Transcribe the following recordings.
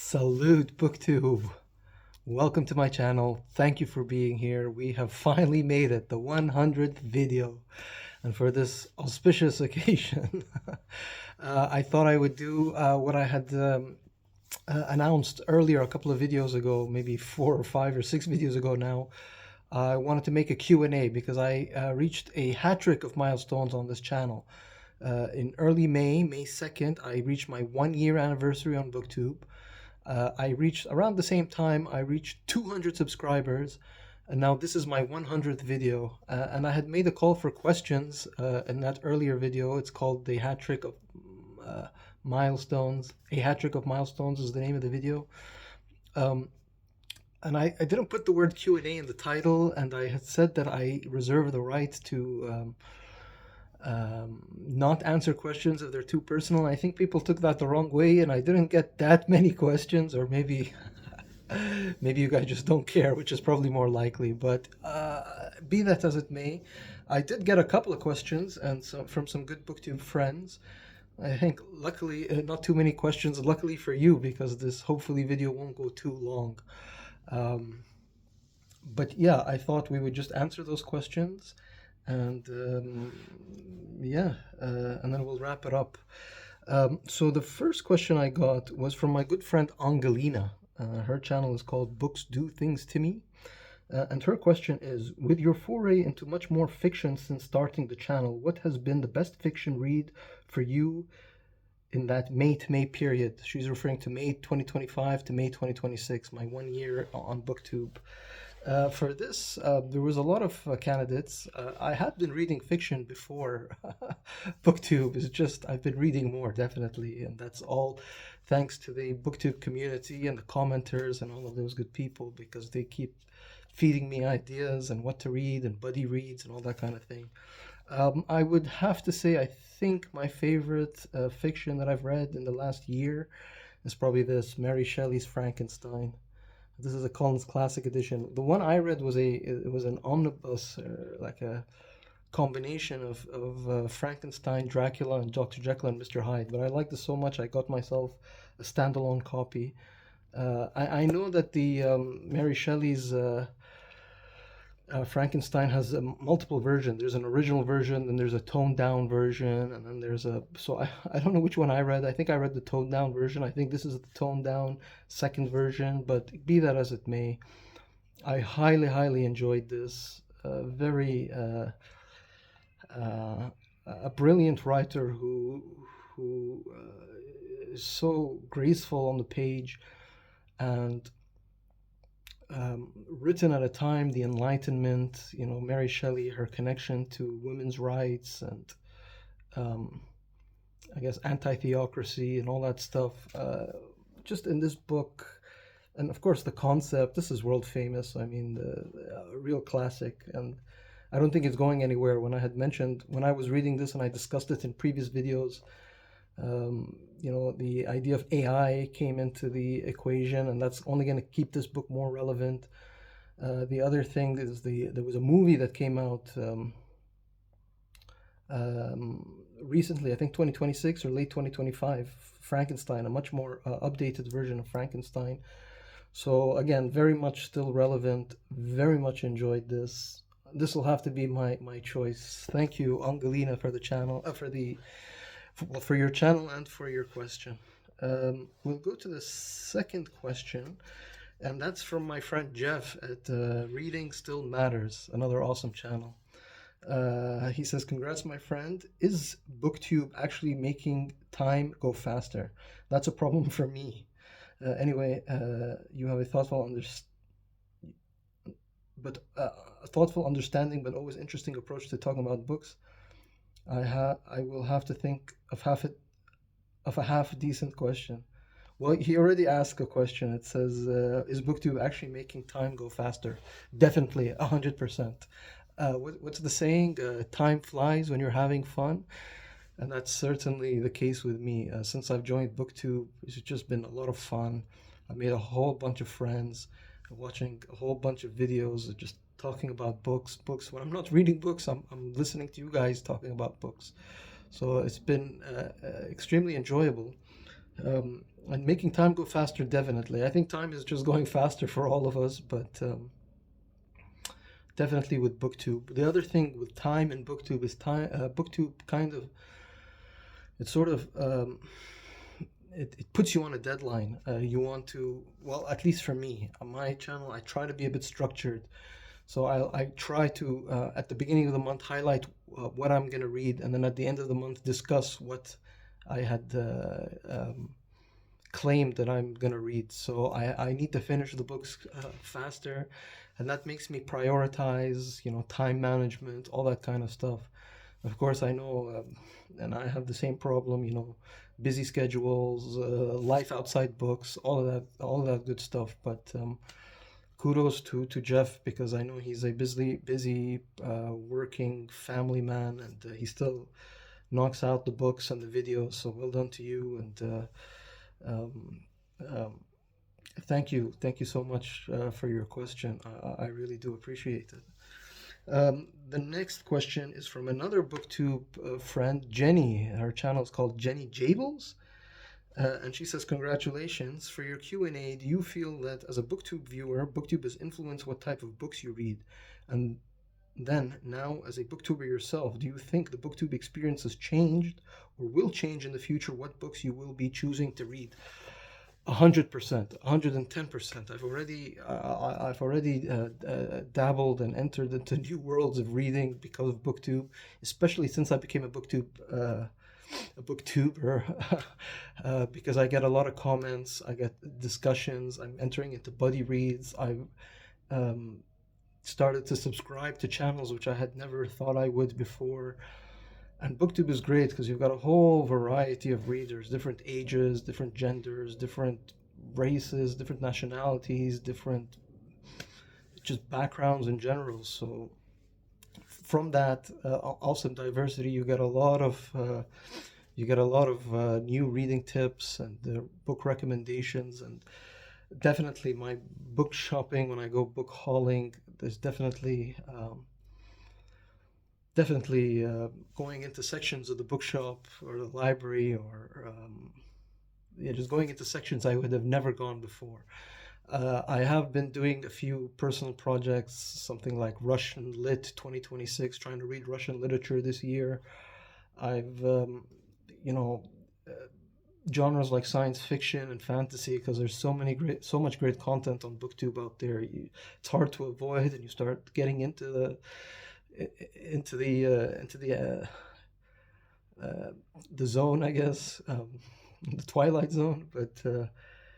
Salute BookTube. Welcome to my channel. Thank you for being here. We have finally made it, the 100th video. And for this auspicious occasion, I thought I would do what I had announced earlier a couple of videos ago, maybe 4 or 5 or 6 videos ago now. I wanted to make a Q&A because I reached a hat trick of milestones on this channel. In early May 2nd, I reached my 1 year anniversary on BookTube. I reached around the same time, I reached 200 subscribers, and now this is my 100th video. And I had made a call for questions in that earlier video. It's called the hat trick of milestones. A hat trick of milestones is the name of the video. And I didn't put the word Q&A in the title, and I had said that I reserve the right to not answer questions if they're too personal. I think people took that the wrong way, and I didn't get that many questions, or maybe maybe you guys just don't care, which is probably more likely. But be that as it may, I did get a couple of questions and from some good BookTube friends. I think luckily not too many questions, luckily for you, because this hopefully video won't go too long. But yeah, I thought we would just answer those questions, and and then we'll wrap it up. So the first question I got was from my good friend Angelina. Her channel is called Books Do Things to Me. And her question is, with your foray into much more fiction since starting the channel, what has been the best fiction read for you in that May to May period? She's referring to May 2025 to May 2026, my 1 year on BookTube. For this, there was a lot of candidates. I had been reading fiction before BookTube. It's just I've been reading more, definitely, and that's all thanks to the BookTube community and the commenters and all of those good people, because they keep feeding me ideas and what to read and buddy reads and all that kind of thing. I would have to say I think my favorite fiction that I've read in the last year is probably this Mary Shelley's Frankenstein. This is a Collins Classic Edition. The one I read was an omnibus, like a combination of Frankenstein, Dracula, and Dr. Jekyll and Mr. Hyde. But I liked it so much I got myself a standalone copy. I know that the Mary Shelley's Frankenstein has multiple versions. There's an original version, then there's a toned down version, and then there's a. So I don't know which one I read. I think I read the toned down version. I think this is the toned down second version, but be that as it may, I highly enjoyed this. Very a brilliant writer who is so graceful on the page, and written at a time, the Enlightenment, Mary Shelley, her connection to women's rights and I guess anti-theocracy and all that stuff. Just in this book, and of course the concept, this is world famous. I mean, a real classic, and I don't think it's going anywhere. When I was reading this and I discussed it in previous videos, the idea of AI came into the equation, and that's only going to keep this book more relevant. The other thing is there was a movie that came out recently, I think 2026 or late 2025, Frankenstein, a much more updated version of Frankenstein. So again, very much still relevant, very much enjoyed this. This will have to be my choice. Thank you, Angelina, for the channel, for your channel and for your question. We'll go to the second question, and that's from my friend Jeff at Reading Still Matters, another awesome channel. He says, congrats, my friend. Is BookTube actually making time go faster? That's a problem for me. Anyway, you have a thoughtful understanding, but always interesting approach to talking about books. I will have to think of a half decent question. Well, he already asked a question. It says, "Is BookTube actually making time go faster?" Definitely, 100%. What's the saying? Time flies when you're having fun, and that's certainly the case with me. Since I've joined BookTube, it's just been a lot of fun. I made a whole bunch of friends, watching a whole bunch of videos, just talking about books. When I'm not reading books, I'm listening to you guys talking about books. So it's been extremely enjoyable. And making time go faster, definitely. I think time is just going faster for all of us, but definitely with BookTube. The other thing with time and BookTube is time. BookTube kind of it sort of it puts you on a deadline. You want to, well, at least for me, on my channel, I try to be a bit structured. So I try to at the beginning of the month highlight what I'm going to read, and then at the end of the month discuss what I had claimed that I'm going to read. So I need to finish the books faster, and that makes me prioritize, time management, all that kind of stuff. Of course, I know, and I have the same problem, busy schedules, life outside books, all of that good stuff. But kudos to Jeff, because I know he's a busy working family man, and he still knocks out the books and the videos. So well done to you, and um, um, thank you so much for your question. I really do appreciate it. The next question is from another BookTube friend, Jenny. Her channel is called Jenny Jables. And she says, congratulations for your Q&A. Do you feel that as a BookTube viewer, BookTube has influenced what type of books you read? And then, now as a BookTuber yourself, do you think the BookTube experience has changed or will change in the future what books you will be choosing to read? 100%, 110%. I've already dabbled and entered into new worlds of reading because of BookTube, especially since I became a booktuber, because I get a lot of comments, I get discussions, I'm entering into buddy reads, I've started to subscribe to channels which I had never thought I would before. And BookTube is great because you've got a whole variety of readers, different ages, different genders, different races, different nationalities, different just backgrounds in general. So from that awesome diversity, you get a lot of new reading tips and book recommendations, and definitely my book shopping when I go book hauling. There's definitely going into sections of the bookshop or the library, or yeah, just going into sections I would have never gone before. I have been doing a few personal projects, something like Russian Lit 2026, trying to read Russian literature this year. I've, you know, uh, genres like science fiction and fantasy, because there's so much great content on BookTube out there. It's hard to avoid, and you start getting into the zone, I guess, the twilight zone. But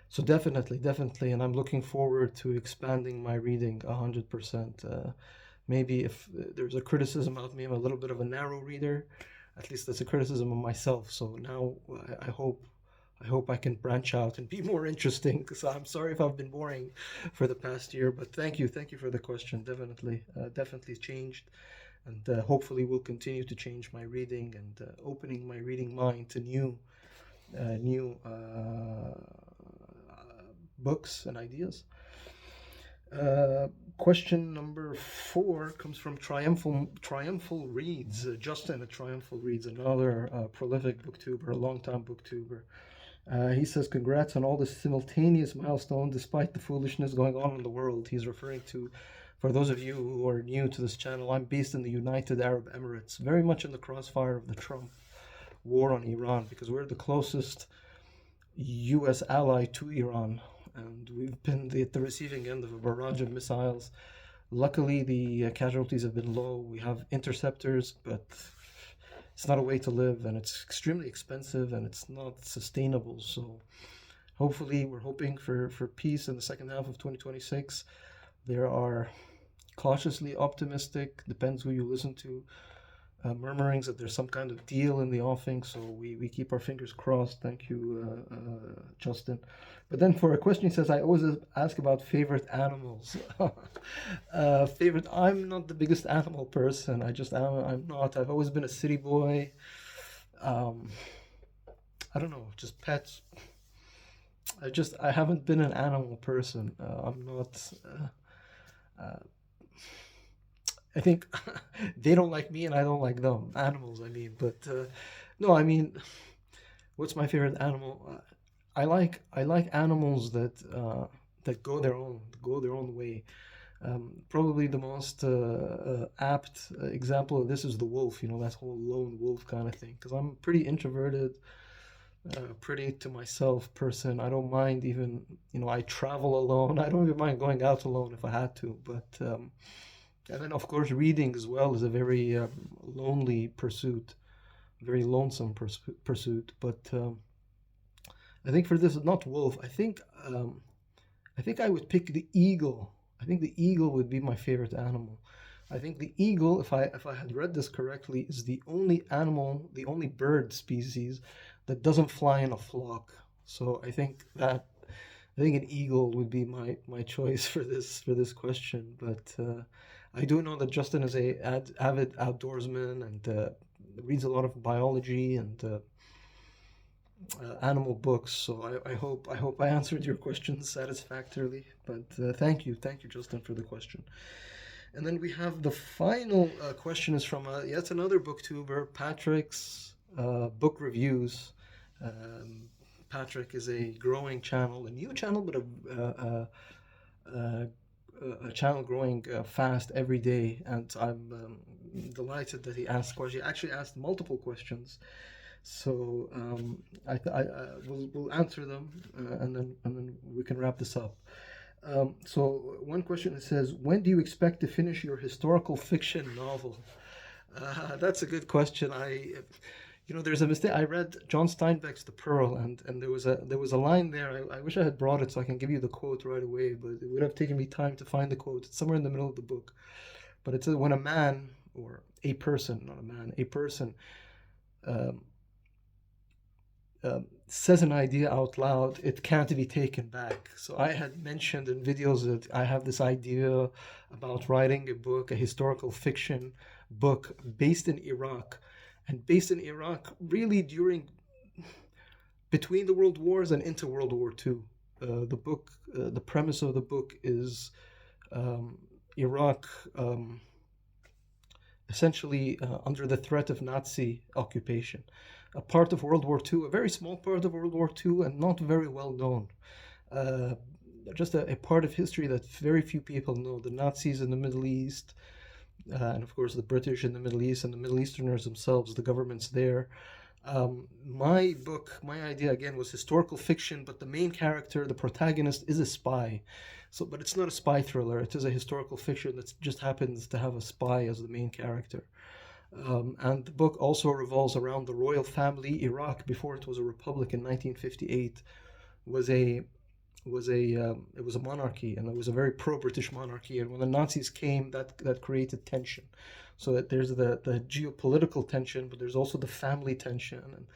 so definitely, and I'm looking forward to expanding my reading 100%. Maybe if there's a criticism about me, I'm a little bit of a narrow reader. At least that's a criticism of myself. So now I hope I can branch out and be more interesting. Because I'm sorry if I've been boring for the past year, but thank you for the question. Definitely changed, and hopefully will continue to change my reading, and opening my reading mind to new books and ideas. Question number 4 comes from Triumphal Reads. Justin at Triumphal Reads, another prolific booktuber, a long-time booktuber. He says, congrats on all this simultaneous milestone despite the foolishness going on in the world. He's referring to, for those of you who are new to this channel, I'm based in the United Arab Emirates, very much in the crossfire of the Trump war on Iran, because we're the closest U.S. ally to Iran, and we've been at the receiving end of a barrage of missiles. Luckily, the casualties have been low. We have interceptors, but it's not a way to live, and it's extremely expensive, and it's not sustainable. So hopefully, we're hoping for peace in the second half of 2026. There are cautiously optimistic, depends who you listen to, murmurings that there's some kind of deal in the offing. So we keep our fingers crossed. Thank you, Justin. But then for a question, he says, I always ask about favorite animals. I'm not the biggest animal person. I'm not. I've always been a city boy. Um, I don't know, just pets. I haven't been an animal person. I'm not. Uh, I think they don't like me and I don't like them. Animals, I mean. But no, I mean, what's my favorite animal? I like animals that go their own way. Probably the most apt example of this is the wolf. You know, that whole lone wolf kind of thing. Because I'm pretty introverted, pretty to myself person. I don't mind even, you know, I travel alone. I don't even mind going out alone if I had to. But and then of course reading as well is a very lonely pursuit, very lonesome pursuit. But I think for this, not wolf. I think I would pick the eagle. I think the eagle would be my favorite animal. I think the eagle, if I had read this correctly, is the only animal, the only bird species that doesn't fly in a flock. So I think an eagle would be my choice for this question. But I do know that Justin is a avid outdoorsman and reads a lot of biology and animal books. So I hope I answered your question satisfactorily. But thank you, Justin, for the question. And then we have the final question is from yet another booktuber, Patrick's book reviews. Um, Patrick is a growing channel, a new channel, but a channel growing fast every day. And I'm delighted that he asked questions. He actually asked multiple questions. So we'll answer them and then we can wrap this up. So one question it says, when do you expect to finish your historical fiction novel? That's a good question. You know, there's a mistake. I read John Steinbeck's The Pearl, and there was a line there. I wish I had brought it so I can give you the quote right away, but it would have taken me time to find the quote. It's somewhere in the middle of the book. But it says, when a man or a person, not a man, a person um, says an idea out loud, it can't be taken back. So I had mentioned in videos that I have this idea about writing a book, a historical fiction book based in Iraq, and based in Iraq really during between the world wars and into World War II. The premise of the book is Iraq essentially under the threat of Nazi occupation, a part of World War II, a very small part of World War II, and not very well known. Uh, just a part of history that very few people know. The Nazis in the Middle East, and of course the British in the Middle East, and the Middle Easterners themselves, the governments there. My book, my idea again was historical fiction, but the main character, the protagonist, is a spy. So, but it's not a spy thriller. It is a historical fiction that just happens to have a spy as the main character. And the book also revolves around the royal family. Iraq, before it was a republic in 1958, was a it was a monarchy, and it was a very pro-British monarchy. And when the Nazis came, that created tension. So that there's the geopolitical tension, but there's also the family tension, and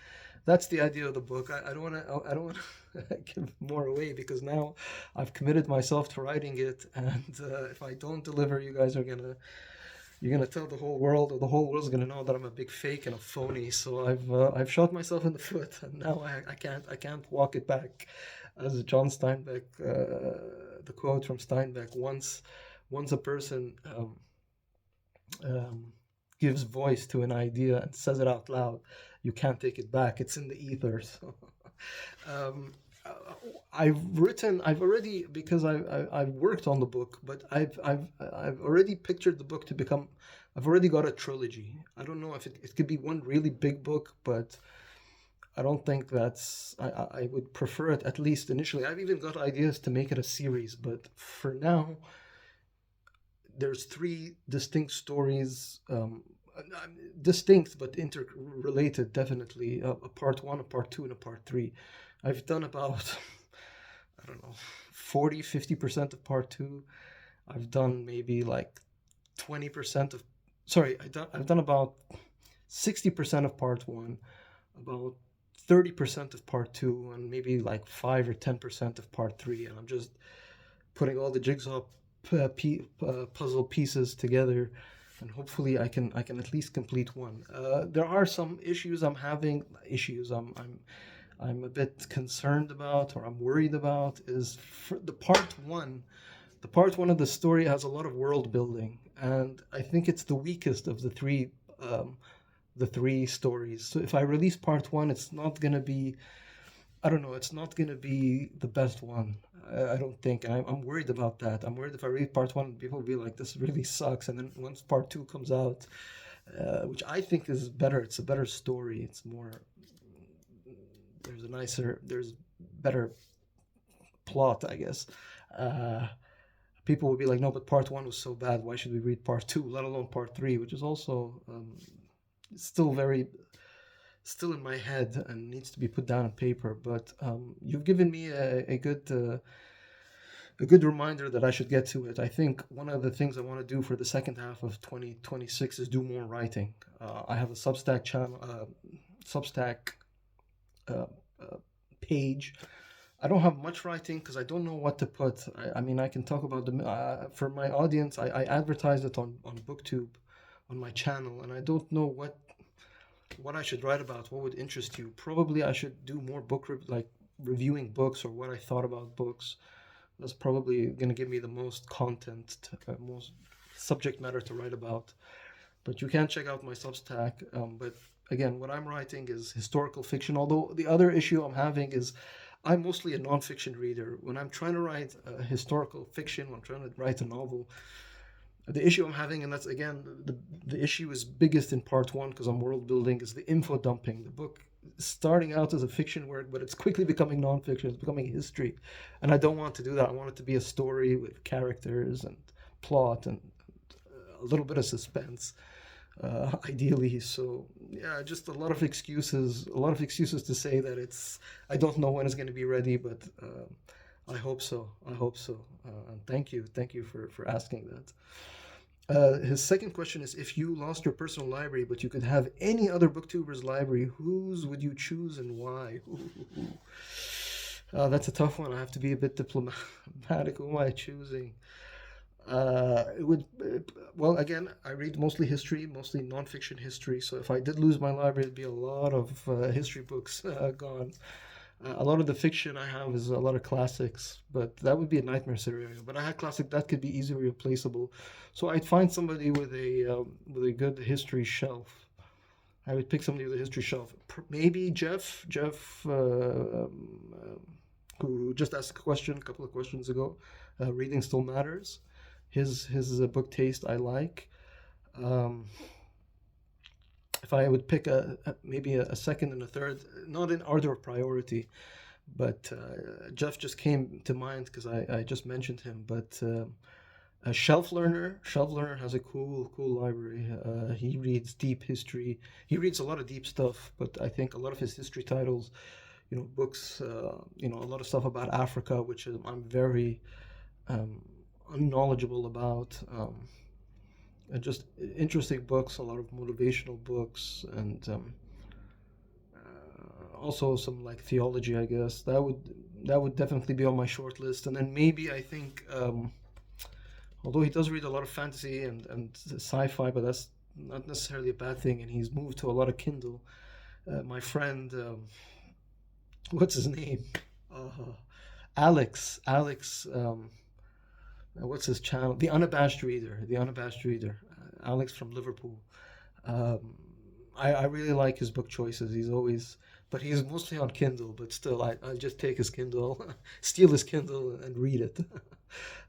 that's the idea of the book. I don't want to give more away because now I've committed myself to writing it, and if I don't deliver, you guys are gonna you're gonna tell the whole world, or the whole world's gonna know that I'm a big fake and a phony. So I've shot myself in the foot, and now I can't walk it back. As John Steinbeck, the quote from Steinbeck, once a person um, gives voice to an idea and says it out loud, you can't take it back. It's in the ether. So, um, I've already, because I've worked on the book, but I've already pictured the book to become. I've already got a trilogy. I don't know if it could be one really big book, but I don't think that's. I would prefer it at least initially. I've even got ideas to make it a series, but for now, there's three distinct stories, distinct but interrelated, definitely. A part one, a part two, and a part three. I've done about, I don't know, 40-50% of part two. I've done maybe like 20% of, sorry, I've done about 60% of part one, about 30% of part two, and maybe like 5 or 10% of part three. And I'm just putting all the jigsaw puzzle pieces together, and hopefully I can at least complete one. There are some issues I'm having. I'm a bit concerned about, or I'm worried about, is for the part one. The part one of the story has a lot of world building, and I think it's the weakest of the three stories. So if I release part one, it's not gonna be I don't know. It's not gonna be the best one. I don't think, and I'm worried about that. I'm worried if I read part one, people will be like, "This really sucks," and then once part two comes out, which I think is better. It's a better story. It's more. There's better plot, I guess. Uh, People will be like, "No, but part one was so bad. Why should we read part two, let alone part three?" Which is also still very still in my head and needs to be put down on paper. But you've given me a good reminder that I should get to it. I think one of the things I want to do for the second half of 2026 is do more writing. I have a Substack channel, Substack uh, uh, page. I don't have much writing because I don't know what to put. I mean, I can talk about the for my audience. I advertise it on BookTube, on my channel, and I don't know what I should write about. What would interest you? Probably I should do more like reviewing books or what I thought about books. That's probably going to give me the most content, most subject matter to write about. But you can check out my Substack. But again, what I'm writing is historical fiction. Although the other issue I'm having is I'm mostly a nonfiction reader. When I'm trying to write historical fiction, when I'm trying to write a novel, the issue I'm having, and that's again the issue is biggest in part one because I'm world building, is the info dumping. The book is starting out as a fiction work, but it's quickly becoming nonfiction. It's becoming history, and I don't want to do that. I want it to be a story with characters and plot and a little bit of suspense, ideally. So yeah, just a lot of excuses to say that it's. I don't know when it's going to be ready, but I hope so. I hope so. And thank you for asking that. His second question is: if you lost your personal library, but you could have any other booktuber's library, whose would you choose and why? That's a tough one. I have to be a bit diplomatic. Who am I choosing? It would, well, again, I read mostly history, mostly nonfiction history. So if I did lose my library, it'd be a lot of history books gone. A lot of the fiction I have is a lot of classics, but that would be a nightmare scenario. But I had classic that could be easily replaceable, so I'd find somebody with a good history shelf. I would pick somebody with a history shelf. Maybe Jeff, who just asked a question a couple of questions ago. Reading still matters. His book taste I like. Um, if I would pick maybe a second and a third, not in order of priority, but Jeff just came to mind because I just mentioned him. But Shelf Learner has a cool library. He reads deep history. He reads a lot of deep stuff, but I think a lot of his history titles, books, a lot of stuff about Africa, which I'm very um, unknowledgeable about. And just interesting books, a lot of motivational books, and also some like theology, I guess. That would definitely be on my short list. And then maybe I think, although he does read a lot of fantasy and sci-fi, but that's not necessarily a bad thing. And he's moved to a lot of Kindle. My friend, what's his name? Alex. What's his channel? The Unabashed Reader. The Unabashed Reader. Alex from Liverpool. Um, I really like his book choices. But he's mostly on Kindle. But still, I just take his Kindle, steal his Kindle, and read it.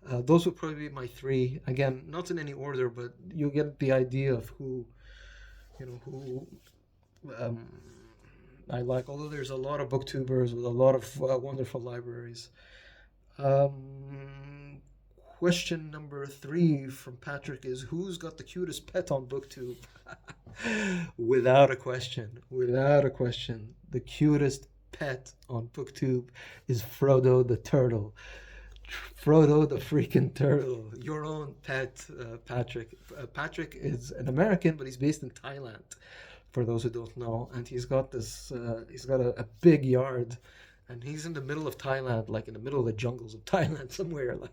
Those would probably be my three. Again, not in any order, but you get the idea of who um, I like. Although there's a lot of booktubers with a lot of wonderful libraries. Um, Question number three from Patrick is: who's got the cutest pet on BookTube? Without a question, the cutest pet on BookTube is Frodo the turtle. Frodo the freaking turtle, your own pet, Patrick. Patrick is an American, but he's based in Thailand. For those who don't know, and he's got a big yard, and he's in the middle of Thailand, like in the middle of the jungles of Thailand somewhere. Like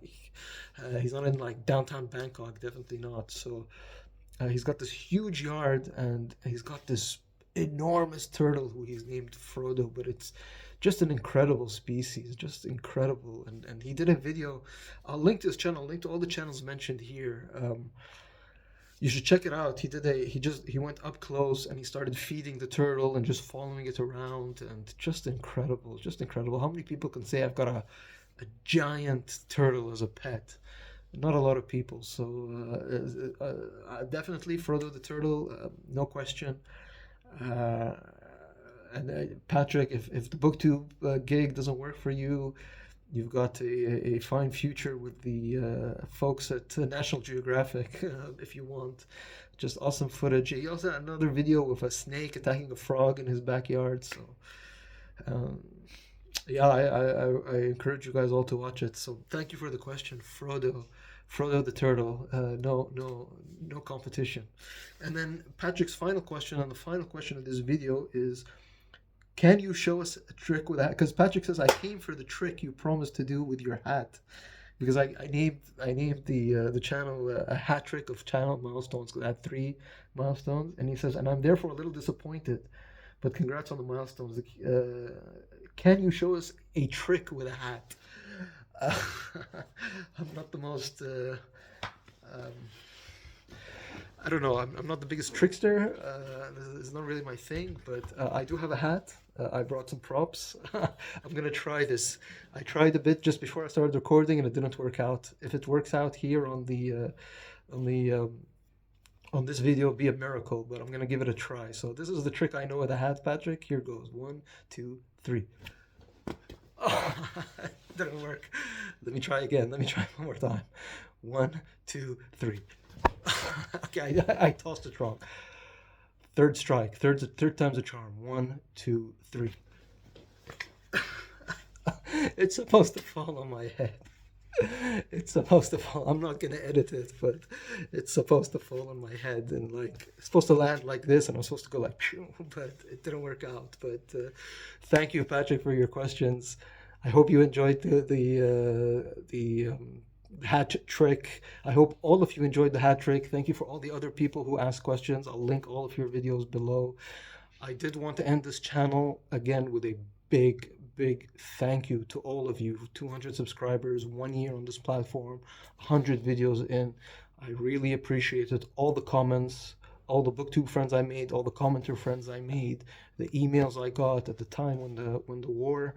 he's not in like downtown Bangkok, definitely not. So he's got this huge yard, and he's got this enormous turtle who he's named Frodo, but it's just an incredible species, just incredible. And he did a video. I'll link to his channel, link to all the channels mentioned here. You should check it out. He went up close and he started feeding the turtle and just following it around, and just incredible, just incredible. How many people can say I've got a giant turtle as a pet? Not a lot of people. So definitely Frodo the turtle, no question. Uh, and Patrick, if the booktube gig doesn't work for you, you've got a fine future with the folks at National Geographic if you want. Just awesome footage. He also had another video with a snake attacking a frog in his backyard. So, um, yeah, I encourage you guys all to watch it. So, thank you for the question, Frodo. Frodo the turtle. No competition. And then Patrick's final question, and the final question of this video is, can you show us a trick with that? Because Patrick says, I came for the trick you promised to do with your hat. Because I named the channel a hat trick of channel milestones. 'Cause I had 3 milestones, and he says, and I'm therefore a little disappointed, but congrats on the milestones. Can you show us a trick with a hat? Uh, I'm not the most. Um, I don't know. I'm not the biggest trickster. This is not really my thing, but I do have a hat. I brought some props. I'm gonna try this. I tried a bit just before I started recording, and it didn't work out. If it works out here on the on this video, it'll be a miracle. But I'm gonna give it a try. So this is the trick I know with a hat, Patrick. Here goes. 1, 2, 3. Oh, it didn't work. Let me try again. Let me try one more time. 1, 2, 3. Okay, I tossed it wrong. Third strike. Third time's a charm. 1, 2, 3. It's supposed to fall on my head. It's supposed to fall. I'm not gonna edit it, but it's supposed to fall on my head, and like it's supposed to land like this, and I'm supposed to go like, phew, but it didn't work out. But thank you, Patrick, for your questions. I hope you enjoyed the hat trick. I hope all of you enjoyed the hat trick. Thank you for all the other people who asked questions. I'll link all of your videos below. I did want to end this channel again with a big, big thank you to all of you. 200 subscribers, 1 year on this platform, 100 videos in. I really appreciated all the comments, all the booktube friends I made, all the commenter friends I made, the emails I got at the time when the war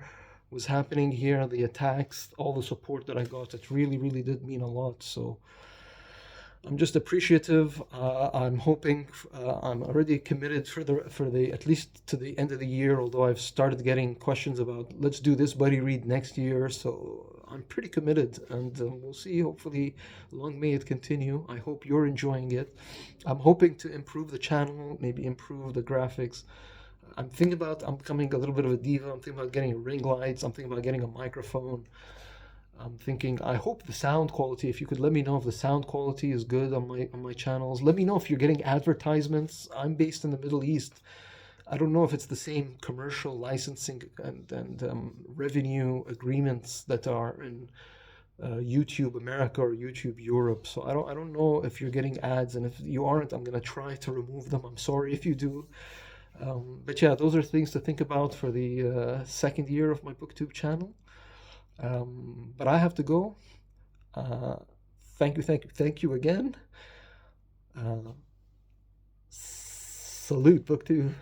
was happening here, the attacks, all the support that I got. It really, really did mean a lot. So I'm just appreciative. I'm hoping. I'm already committed for the at least to the end of the year. Although I've started getting questions about let's do this buddy read next year. So I'm pretty committed, and we'll see. Hopefully, long may it continue. I hope you're enjoying it. I'm hoping to improve the channel, maybe improve the graphics. I'm becoming a little bit of a diva. I'm thinking about getting ring lights. I'm thinking about getting a microphone. I'm thinking, I hope the sound quality, if you could let me know if the sound quality is good on my channels. Let me know if you're getting advertisements. I'm based in the Middle East. I don't know if it's the same commercial licensing and revenue agreements that are in YouTube America or YouTube Europe. So I don't know if you're getting ads, and if you aren't, I'm gonna try to remove them. I'm sorry if you do. But yeah, those are things to think about for the second year of my booktube channel. But I have to go. Uh, thank you again. Uh, salute, booktube.